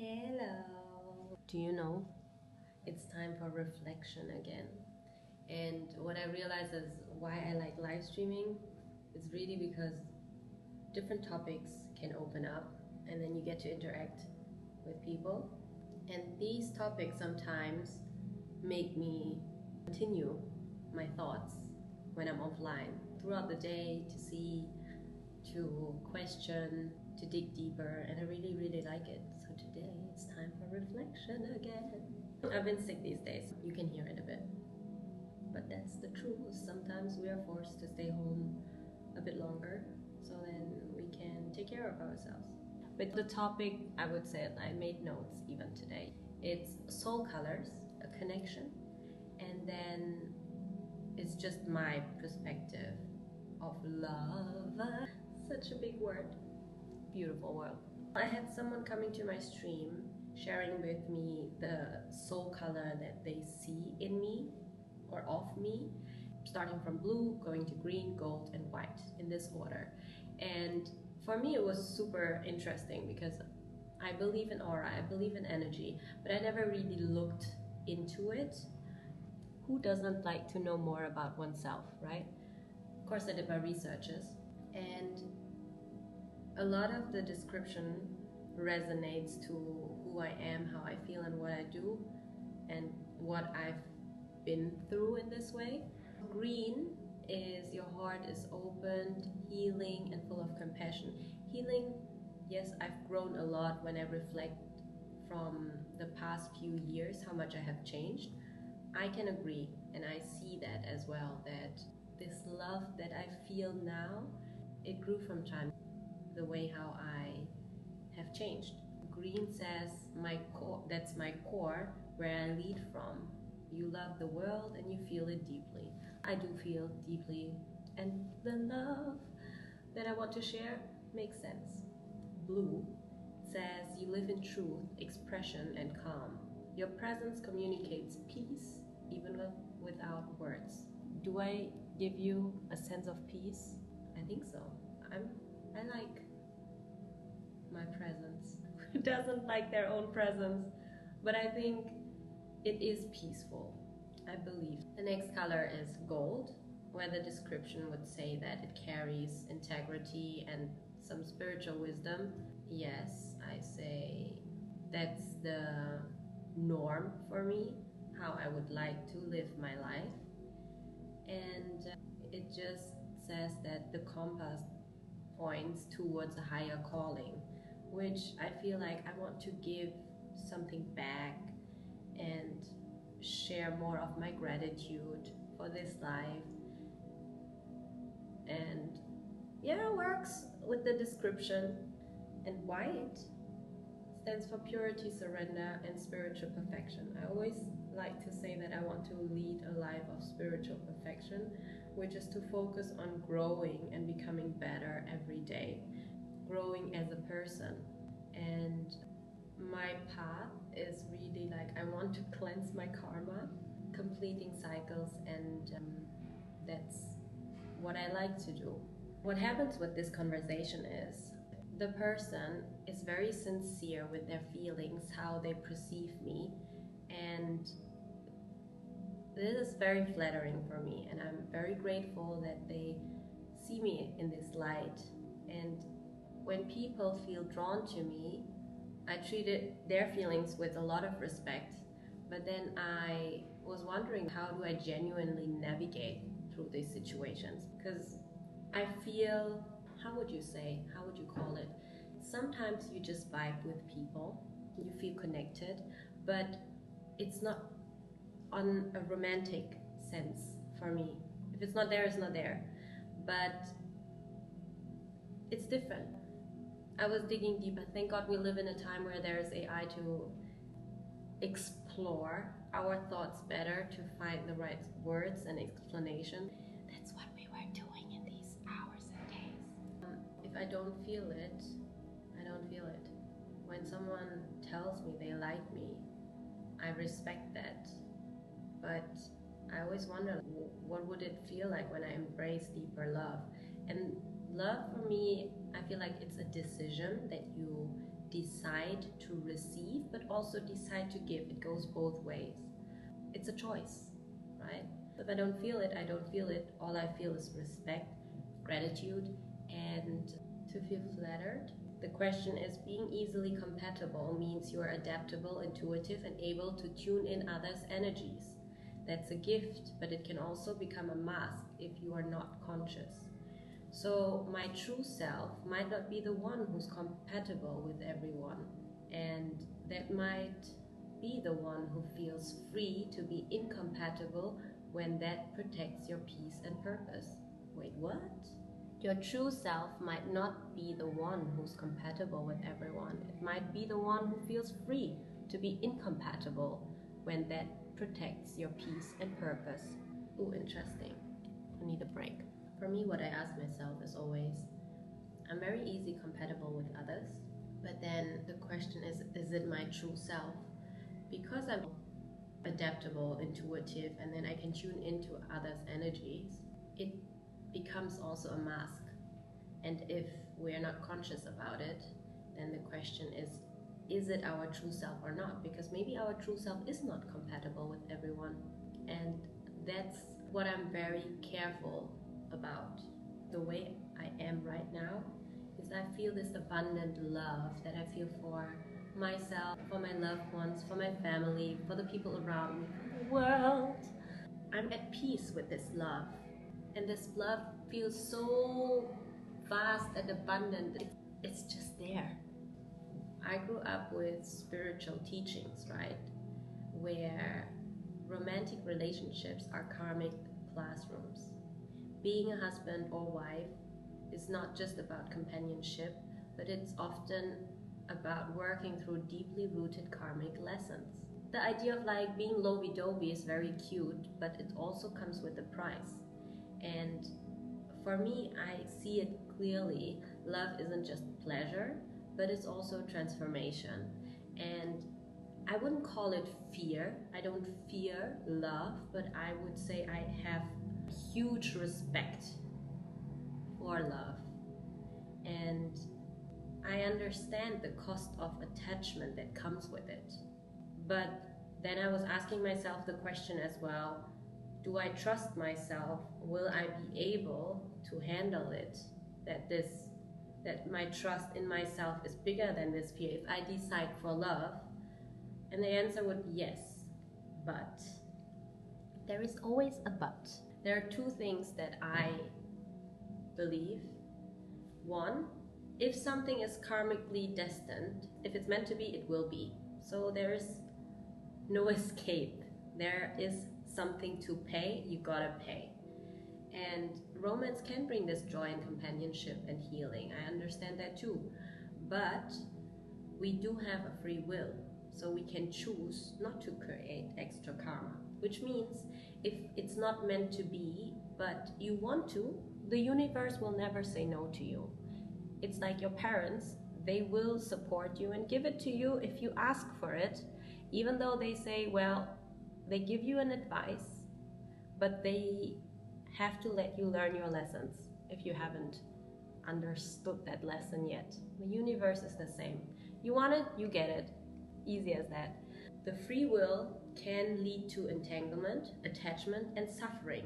Hello. Do you know, it's time for reflection again. And what I realize is why I like live streaming is really because different topics can open up and then you get to interact with people. And these topics sometimes make me continue my thoughts when I'm offline throughout the day to question, to dig deeper, and I really, really like it. So today it's time for reflection again. I've been sick these days. You can hear it a bit. But that's the truth. Sometimes we are forced to stay home a bit longer so then we can take care of ourselves. But the topic, I would say, I made notes even today. It's soul colors, a connection, and then it's just my perspective of love. Such a big word. Beautiful word. I had someone coming to my stream sharing with me the soul color that they see in me or of me, starting from blue, going to green, gold, and white in this order. And for me it was super interesting because I believe in aura, I believe in energy, but I never really looked into it. Who doesn't like to know more about oneself, right? Of course I did my researches, and a lot of the description resonates to who I am, how I feel, and what I do, and what I've been through in this way. Green is your heart is opened, healing, and full of compassion. Healing, yes, I've grown a lot when I reflect from the past few years how much I have changed. I can agree, and I see that as well, that this love that I feel now, it grew from time, the way how I have changed. Green says my core, that's my core, where I lead from. You love the world and you feel it deeply. I do feel deeply, and the love that I want to share makes sense. Blue says you live in truth, expression, and calm. Your presence communicates peace even without words. Do I give you a sense of peace? I think so. I like my presence. Who doesn't like their own presence? But I think it is peaceful, I believe. The next color is gold, where the description would say that it carries integrity and some spiritual wisdom. Yes, I say that's the norm for me, how I would like to live my life. And it just says that the compass points towards a higher calling, which I feel like I want to give something back and share more of my gratitude for this life. And yeah, it works with the description. And white stands for purity, surrender, and spiritual perfection. I always like to say that I want to lead a life of spiritual perfection, which is to focus on growing and becoming better every day, growing as a person. And my path is really like, I want to cleanse my karma, completing cycles, and that's what I like to do. What happens with this conversation is the person is very sincere with their feelings, how they perceive me, and this is very flattering for me, and I'm very grateful that they see me in this light. And when people feel drawn to me, I treated their feelings with a lot of respect, but then I was wondering, how do I genuinely navigate through these situations? Because I feel, how would you call it? Sometimes you just vibe with people, you feel connected, but it's not on a romantic sense for me. If it's not there, it's not there. But it's different. I was digging deeper. Thank God we live in a time where there is AI to explore our thoughts better, to find the right words and explanation. That's what we were doing in these hours and days. If I don't feel it, I don't feel it. When someone tells me they like me, I respect that. But I always wonder, what would it feel like when I embrace deeper love? And love for me, I feel like it's a decision that you decide to receive, but also decide to give. It goes both ways. It's a choice, right? If I don't feel it, I don't feel it. All I feel is respect, gratitude, and to feel flattered. The question is, being easily compatible means you are adaptable, intuitive, and able to tune in others' energies. That's a gift, but it can also become a mask if you are not conscious. So my true self might not be the one who's compatible with everyone, and that might be the one who feels free to be incompatible when that protects your peace and purpose. Wait, what? Your true self might not be the one who's compatible with everyone. It might be the one who feels free to be incompatible when that protects your peace and purpose. Ooh, interesting. I need a break. For me, what I ask myself is always, I'm very easy compatible with others, but then the question is it my true self? Because I'm adaptable, intuitive, and then I can tune into others' energies, it becomes also a mask. And if we're not conscious about it, then the question is it our true self or not? Because maybe our true self is not compatible with everyone. And that's what I'm very careful about. The way I am right now is I feel this abundant love that I feel for myself, for my loved ones, for my family, for the people around me, for the world. I'm at peace with this love. And this love feels so vast and abundant. It's just there. I grew up with spiritual teachings, right? Where romantic relationships are karmic classrooms. Being a husband or wife is not just about companionship, but it's often about working through deeply rooted karmic lessons. The idea of like being lovey-dovey is very cute, but it also comes with a price. And for me, I see it clearly. Love isn't just pleasure, but it's also transformation. And I wouldn't call it fear. I don't fear love, but I would say I have huge respect for love. And I understand the cost of attachment that comes with it. But then I was asking myself the question as well, do I trust myself? Will I be able to handle it? That my trust in myself is bigger than this fear if I decide for love? And the answer would be yes, but there is always a but. There are two things that I believe. One, if something is karmically destined, if it's meant to be, it will be. So there is no escape. There is something to pay, you gotta pay. And romance can bring this joy and companionship and healing. I understand that too. But we do have a free will. So we can choose not to create extra karma. Which means if it's not meant to be, but you want to, the universe will never say no to you. It's like your parents, they will support you and give it to you if you ask for it, even though they say, well, they give you an advice, but they have to let you learn your lessons if you haven't understood that lesson yet. The universe is the same. You want it, you get it. Easy as that. The free will can lead to entanglement, attachment, and suffering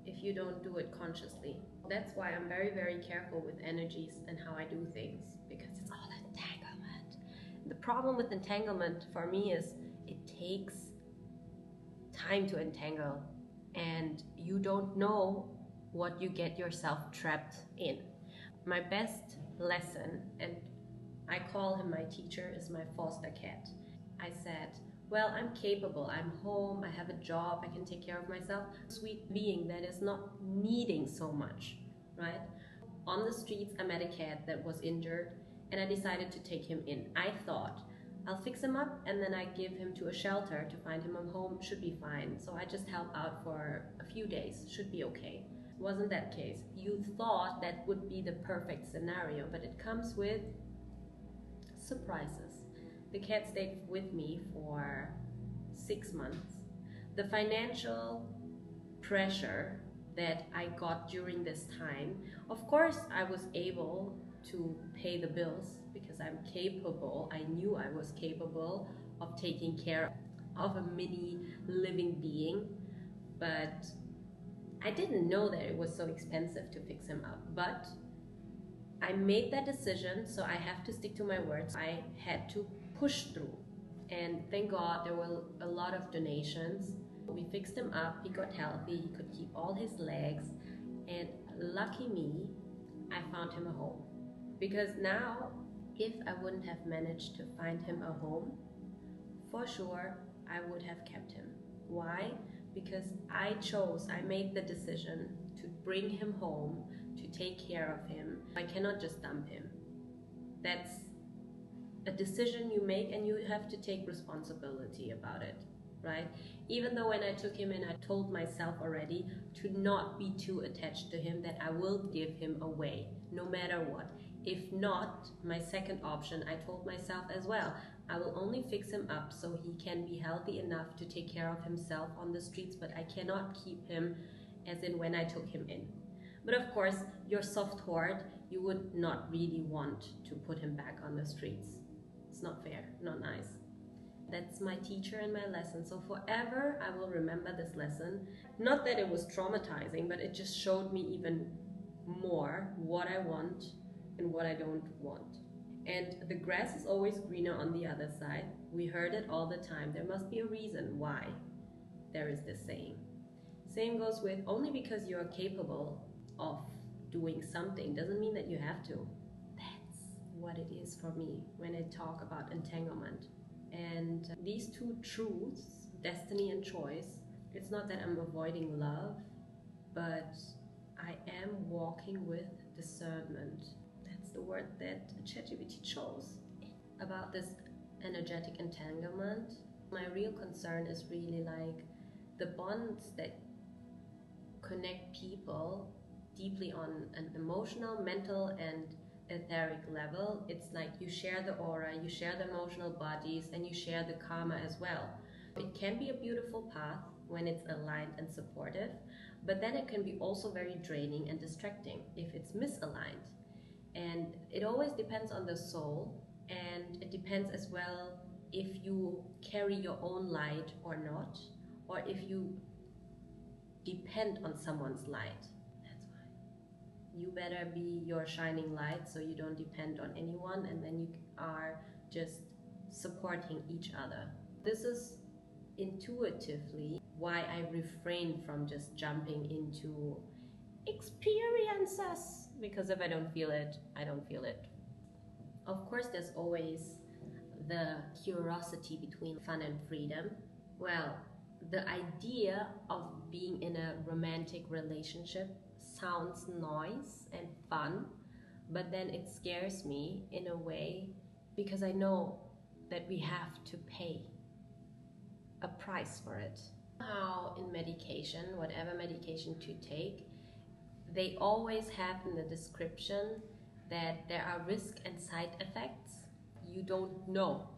if you don't do it consciously. That's why I'm very, very careful with energies and how I do things, because it's all entanglement. The problem with entanglement for me is it takes time to entangle, and you don't know what you get yourself trapped in. My best lesson, and I call him my teacher, is my foster cat. I said, well, I'm capable, I'm home, I have a job, I can take care of myself. Sweet being that is not needing so much, right? On the streets, I met a cat that was injured, and I decided to take him in. I thought, I'll fix him up and then I give him to a shelter to find him a home, should be fine. So I just help out for a few days, should be okay. Wasn't that case. You thought that would be the perfect scenario, but it comes with surprises. The cat stayed with me for 6 months. The financial pressure that I got during this time, of course I was able to pay the bills because because I'm capable. I knew I was capable of taking care of a mini living being, but I didn't know that it was so expensive to fix him up. But I made that decision, so I have to stick to my words. I had to push through, and thank God there were a lot of donations. We fixed him up, he got healthy, he could keep all his legs, and lucky me, I found him a home. Because now, if I wouldn't have managed to find him a home, for sure I would have kept him. Why? Because I made the decision to bring him home, to take care of him. I cannot just dump him. That's a decision you make, and you have to take responsibility about it, right? Even though when I took him in, I told myself already to not be too attached to him, that I will give him away no matter what. If not, my second option, I told myself as well, I will only fix him up so he can be healthy enough to take care of himself on the streets, but I cannot keep him as in when I took him in. But of course, you're soft-hearted, you would not really want to put him back on the streets. It's not fair, not nice. That's my teacher and my lesson. So forever, I will remember this lesson. Not that it was traumatizing, but it just showed me even more what I want and what I don't want. And the grass is always greener on the other side. We heard it all the time. There must be a reason why there is this saying. Same goes with, only because you're capable of doing something doesn't mean that you have to. That's what it is for me when I talk about entanglement. And these two truths, destiny and choice, it's not that I'm avoiding love, but I am walking with discernment. That's the word that ChatGPT chose about this energetic entanglement. My real concern is really like the bonds that connect people deeply on an emotional, mental, and etheric level. It's like you share the aura, you share the emotional bodies, and you share the karma as well. It can be a beautiful path when it's aligned and supportive, but then it can be also very draining and distracting if it's misaligned. And it always depends on the soul, and it depends as well if you carry your own light or not, or if you depend on someone's light. That's why you better be your shining light, so you don't depend on anyone, and then you are just supporting each other. This is intuitively why I refrain from just jumping into experiences, because if I don't feel it, I don't feel it. Of course, there's always the curiosity between fun and freedom. Well, the idea of being in a romantic relationship sounds nice and fun, but then it scares me in a way because I know that we have to pay a price for it. How in medication, whatever medication to take, they always have in the description that there are risk and side effects. You don't know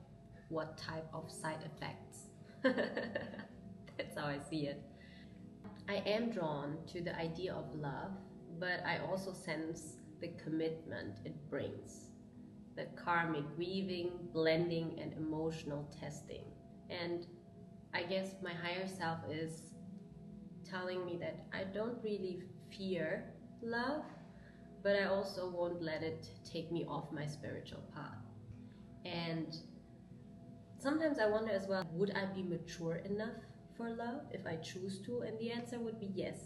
what type of side effects. That's how I see it. I am drawn to the idea of love, but I also sense the commitment it brings, the karmic weaving, blending, and emotional testing. And I guess my higher self is telling me that I don't really fear love, but I also won't let it take me off my spiritual path. And sometimes I wonder as well, would I be mature enough for love if I choose to? And the answer would be yes.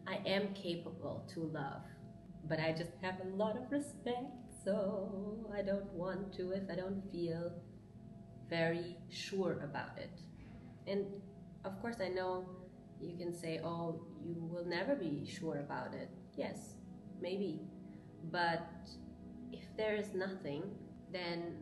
I am capable to love, but I just have a lot of respect, so I don't want to if I don't feel very sure about it. And of course I know you can say, oh, you will never be sure about it. Yes, maybe. But if there is nothing, then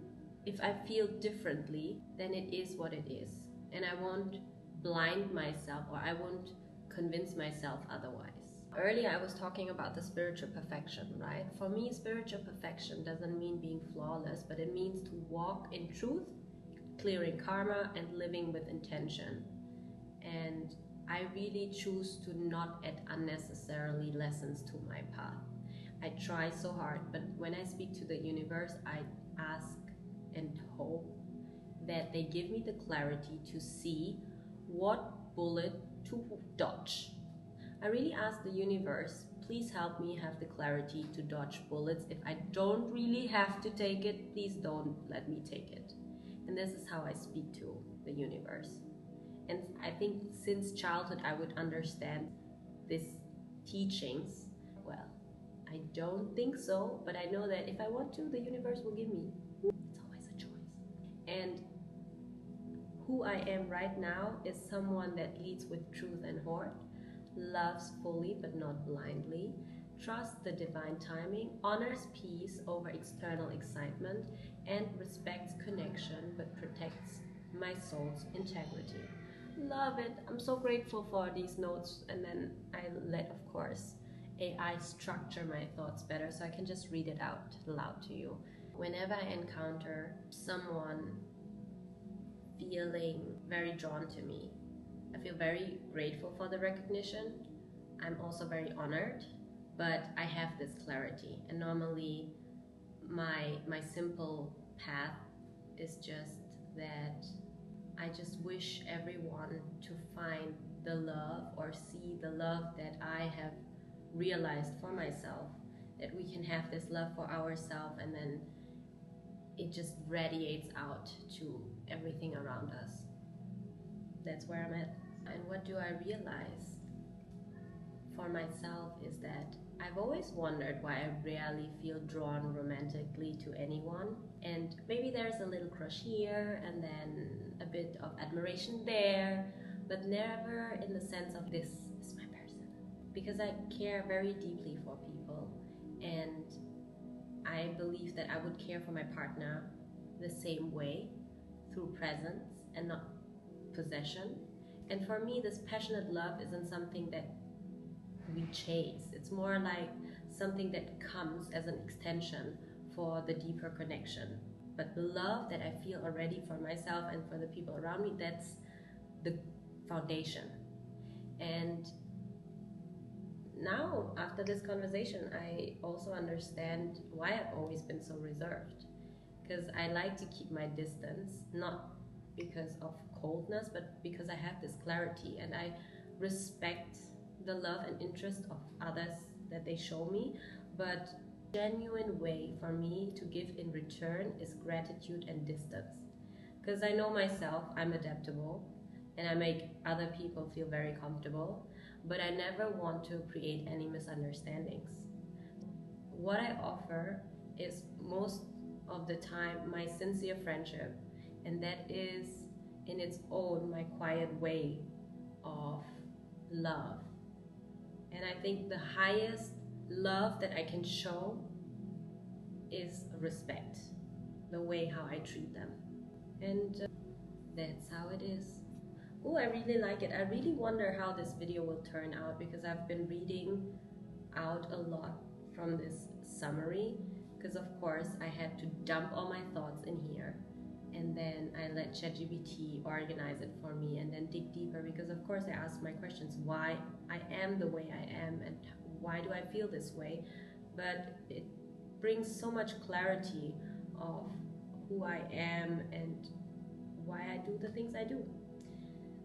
if I feel differently, then it is what it is. And I won't blind myself, or I won't convince myself otherwise. Earlier I was talking about the spiritual perfection, right? For me, spiritual perfection doesn't mean being flawless, but it means to walk in truth, clearing karma, and living with intention. And I really choose to not add unnecessarily lessons to my path. I try so hard, but when I speak to the universe, I ask and hope that they give me the clarity to see what bullet to dodge. I really ask the universe, please help me have the clarity to dodge bullets. If I don't really have to take it, please don't let me take it. And this is how I speak to the universe. And I think since childhood I would understand these teachings. Well, I don't think so, but I know that if I want to, the universe will give me. It's always a choice. And who I am right now is someone that leads with truth and heart, loves fully but not blindly, trusts the divine timing, honors peace over external excitement, and respects connection but protects my soul's integrity. Love it. I'm so grateful for these notes, and then I let, of course, AI structure my thoughts better so I can just read it out loud to you. Whenever I encounter someone feeling very drawn to me, I feel very grateful for the recognition. I'm also very honored, but I have this clarity. And normally my simple path is just that I just wish everyone to find the love or see the love that I have realized for myself, that we can have this love for ourselves and then it just radiates out to everything around us. That's where I'm at. And what do I realize for myself is that I've always wondered why I rarely feel drawn romantically to anyone. And maybe there's a little crush here and then a bit of admiration there, but never in the sense of this is my person. Because I care very deeply for people, and I believe that I would care for my partner the same way, through presence and not possession. And for me, this passionate love isn't something that we chase. It's more like something that comes as an extension for the deeper connection. But the love that I feel already for myself and for the people around me, that's the foundation. And now, after this conversation, I also understand why I've always been so reserved. Because I like to keep my distance, not because of coldness, but because I have this clarity and I respect the love and interest of others that they show me. But genuine way for me to give in return is gratitude and distance. Because I know myself, I'm adaptable and I make other people feel very comfortable, but I never want to create any misunderstandings. What I offer is most of the time my sincere friendship, and that is in its own my quiet way of love. And I think the highest love that I can show is respect, the way how I treat them. And that's how it is. Oh, I really like it. I really wonder how this video will turn out, because I've been reading out a lot from this summary, because of course I had to dump all my thoughts in here, and then I let ChatGPT organize it for me and then dig deeper, because of course I asked my questions, why I am the way I am and why do I feel this way. But it brings so much clarity of who I am and why I do the things I do.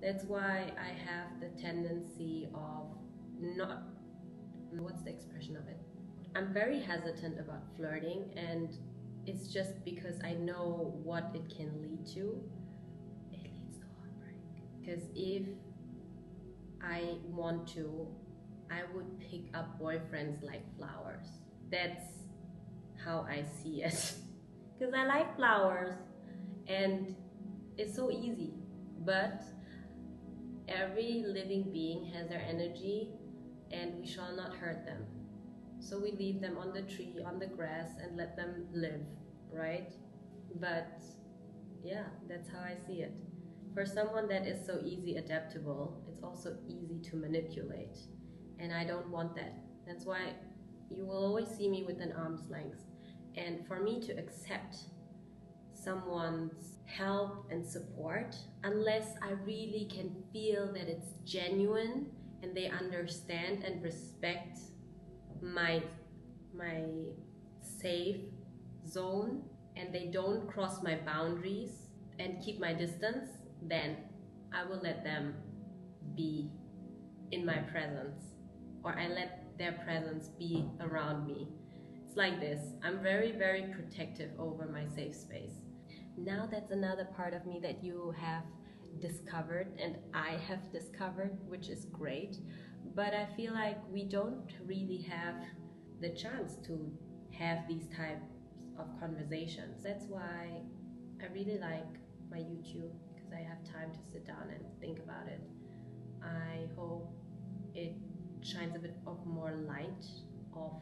That's why I have the tendency of not, what's the expression of it? I'm very hesitant about flirting, and it's just because I know what it can lead to. It leads to heartbreak. Because if I want to, I would pick up boyfriends like flowers. That's how I see it. Because I like flowers and it's so easy. But every living being has their energy and we shall not hurt them. So we leave them on the tree, on the grass, and let them live, right? But yeah, that's how I see it. For someone that is so easy adaptable, it's also easy to manipulate. And I don't want that. That's why you will always see me with an arm's length. And for me to accept someone's help and support, unless I really can feel that it's genuine and they understand and respect my safe zone and they don't cross my boundaries and keep my distance, then I will let them be in my presence, or I let their presence be around me. It's like this. I'm very, very protective over my safe space. Now that's another part of me that you have discovered and I have discovered, which is great. But I feel like we don't really have the chance to have these types of conversations. That's why I really like my YouTube, because I have time to sit down and think about it. I hope it shines a bit of more light of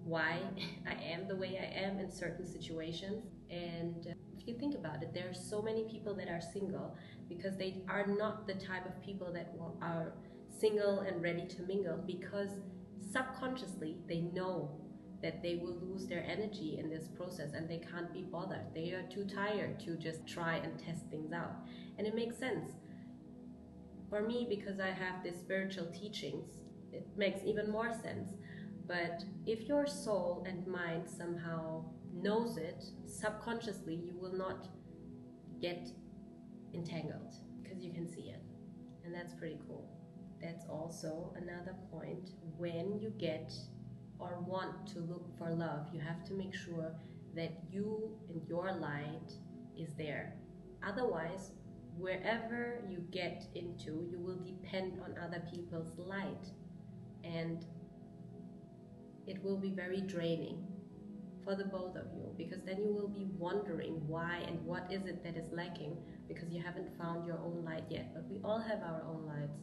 why I am the way I am in certain situations. And if you think about it, there are so many people that are single because they are not the type of people that are single and ready to mingle, because subconsciously they know that they will lose their energy in this process and they can't be bothered. They are too tired to just try and test things out. And it makes sense. For me, because I have these spiritual teachings, it makes even more sense. But if your soul and mind somehow knows it, subconsciously you will not get entangled because you can see it. And that's pretty cool. That's also another point. When you get or want to look for love, you have to make sure that you and your light is there. Otherwise, wherever you get into, you will depend on other people's light, and it will be very draining for the both of you, because then you will be wondering why and what is it that is lacking, because you haven't found your own light yet. But we all have our own lights,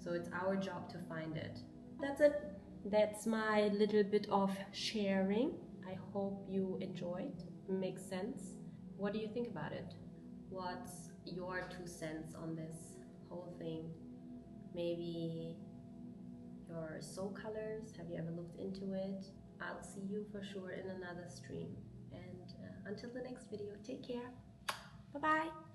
so it's our job to find it. That's it. That's my little bit of sharing. I hope you enjoyed. Makes sense. What do you think about it? What's your 2 cents on this whole thing? Maybe your soul colors, have you ever looked into it? I'll see you for sure in another stream. And until the next video, take care. Bye bye.